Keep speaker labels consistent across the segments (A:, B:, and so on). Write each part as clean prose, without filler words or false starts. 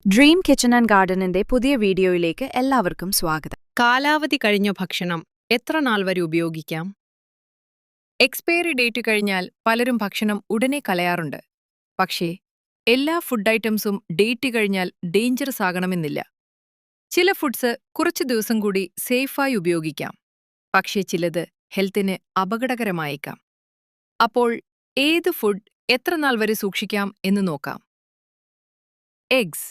A: Dream kitchen and ഗാർഡനിന്റെ പുതിയ വീഡിയോയിലേക്ക് എല്ലാവർക്കും സ്വാഗതം.
B: കാലാവധി കഴിഞ്ഞ ഭക്ഷണം എത്ര നാൾ വരെ ഉപയോഗിക്കാം? എക്സ്പയറി ഡേറ്റ് കഴിഞ്ഞാൽ പലരും ഭക്ഷണം ഉടനെ കളയാറുണ്ട്. പക്ഷേ എല്ലാ ഫുഡ് ഐറ്റംസും ഡേറ്റ് കഴിഞ്ഞാൽ ഡേഞ്ചറസ് ആകണമെന്നില്ല. ചില ഫുഡ്സ് കുറച്ച് ദിവസം കൂടി സേഫായി ഉപയോഗിക്കാം. പക്ഷേ ചിലത് ഹെൽത്തിന് അപകടകരമായേക്കാം. അപ്പോൾ ഏത് ഫുഡ് എത്ര നാൾ വരെ സൂക്ഷിക്കാം എന്ന് നോക്കാം. എഗ്സ്.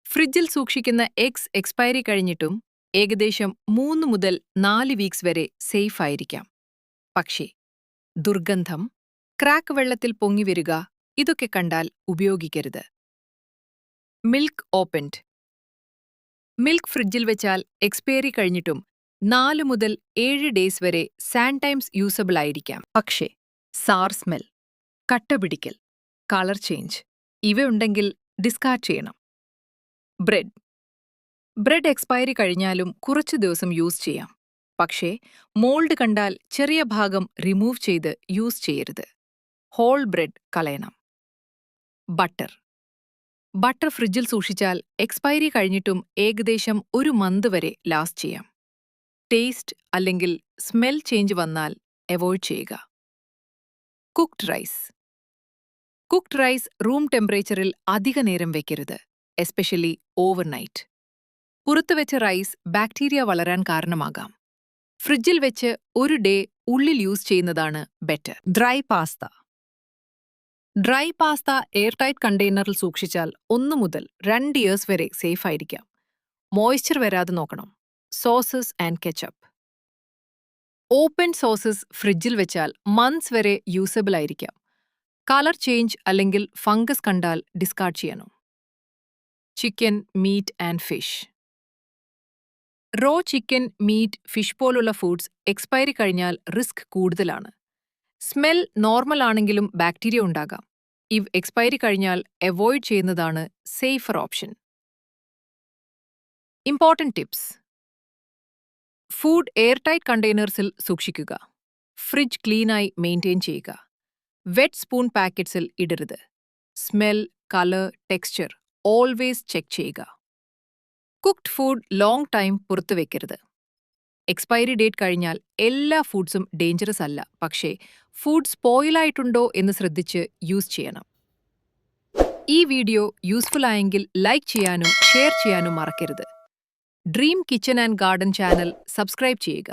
B: ഫ്രിഡ്ജിൽ സൂക്ഷിക്കുന്ന എഗ്സ് എക്സ്പയറി കഴിഞ്ഞിട്ടും ഏകദേശം 3 മുതൽ 4 വീക്സ് വരെ സേഫ് ആയിരിക്കാം. പക്ഷേ ദുർഗന്ധം, ക്രാക്ക് വെള്ളത്തിൽ പൊങ്ങിവരിക ഇതൊക്കെ കണ്ടാൽ ഉപയോഗിക്കരുത്. Milk opened. മിൽക്ക് ഫ്രിഡ്ജിൽ വെച്ചാൽ എക്സ്പയറി കഴിഞ്ഞിട്ടും 4 മുതൽ 7 ഡേയ്സ് വരെ സാൻടൈംസ് യൂസബിൾ ആയിരിക്കാം. പക്ഷേ സാർ സ്മെൽ, കട്ട പിടിക്കൽ, കളർ ചേഞ്ച് ഇവയുണ്ടെങ്കിൽ ഡിസ്കാർഡ് ചെയ്യണം. ബ്രെഡ് എക്സ്പയറി കഴിഞ്ഞാലും കുറച്ചു ദിവസം യൂസ് ചെയ്യാം. പക്ഷേ മോൾഡ് കണ്ടാൽ ചെറിയ ഭാഗം റിമൂവ് ചെയ്ത് യൂസ് ചെയ്യരുത്. ഹോൾ ബ്രെഡ് കളയണം. ബട്ടർ ഫ്രിഡ്ജിൽ സൂക്ഷിച്ചാൽ എക്സ്പയറി കഴിഞ്ഞിട്ടും ഏകദേശം 1 മന്ത് വരെ ലാസ്റ്റ് ചെയ്യാം. ടേസ്റ്റ് അല്ലെങ്കിൽ സ്മെൽ ചേഞ്ച് വന്നാൽ അവോയ്ഡ് ചെയ്യുക. കുക്ക്ഡ് റൈസ് റൂം ടെമ്പറേച്ചറിൽ അധിക നേരം വെക്കരുത്, എസ്പെഷ്യലി ഓവർനൈറ്റ്. പുറത്തുവെച്ച റൈസ് ബാക്ടീരിയ വളരാൻ കാരണമാകാം. ഫ്രിഡ്ജിൽ വെച്ച് 1 ഡേ ഉള്ളിൽ യൂസ് ചെയ്യുന്നതാണ് ബെറ്റർ. ഡ്രൈ പാസ്ത എയർടൈറ്റ് കണ്ടെയ്നറിൽ സൂക്ഷിച്ചാൽ 1 മുതൽ 2 ഇയേഴ്സ് വരെ സേഫ് ആയിരിക്കാം. മോയ്സ്ചർ വരാതെ നോക്കണം. Sauces and ketchup. Open sauces ഫ്രിഡ്ജിൽ വെച്ചാൽ മന്ത്സ് വരെ യൂസബിൾ ആയിരിക്കാം. കളർ ചേഞ്ച് അല്ലെങ്കിൽ ഫംഗസ് കണ്ടാൽ ഡിസ്കാർഡ് ചെയ്യണം. Chicken, meat and fish. Raw chicken, meat, fish പോലുള്ള ഫുഡ്സ് എക്സ്പയറി കഴിഞ്ഞാൽ റിസ്ക് കൂടുതലാണ്. സ്മെൽ നോർമൽ ആണെങ്കിലും ബാക്ടീരിയ ഉണ്ടാകാം. ഇവ എക്സ്പയറി കഴിഞ്ഞാൽ അവോയ്ഡ് ചെയ്യുന്നതാണ് safer option. Important tips. Food airtight കണ്ടെയ്നേഴ്സിൽ സൂക്ഷിക്കുക. ഫ്രിഡ്ജ് ക്ലീനായി മെയിൻറ്റെയിൻ ചെയ്യുക. വെറ്റ് സ്പൂൺ പാക്കറ്റ്സിൽ ഇടരുത്. Smell, colour, texture always check ചെയ്യുക. കുക്ക്ഡ് ഫുഡ് ലോങ് ടൈം പുറത്തു വെക്കരുത്. എക്സ്പയറി ഡേറ്റ് കഴിഞ്ഞാൽ എല്ലാ ഫുഡ്സും ഡേഞ്ചറസ് അല്ല, പക്ഷേ ഫുഡ് സ്പോയിലായിട്ടുണ്ടോ എന്ന് ശ്രദ്ധിച്ച് യൂസ് ചെയ്യണം. ഈ വീഡിയോ യൂസ്ഫുൾ ആയെങ്കിൽ ലൈക്ക് ചെയ്യാനും ഷെയർ ചെയ്യാനും മറക്കരുത്. Dream kitchen and garden channel subscribe ചെയ്യുക.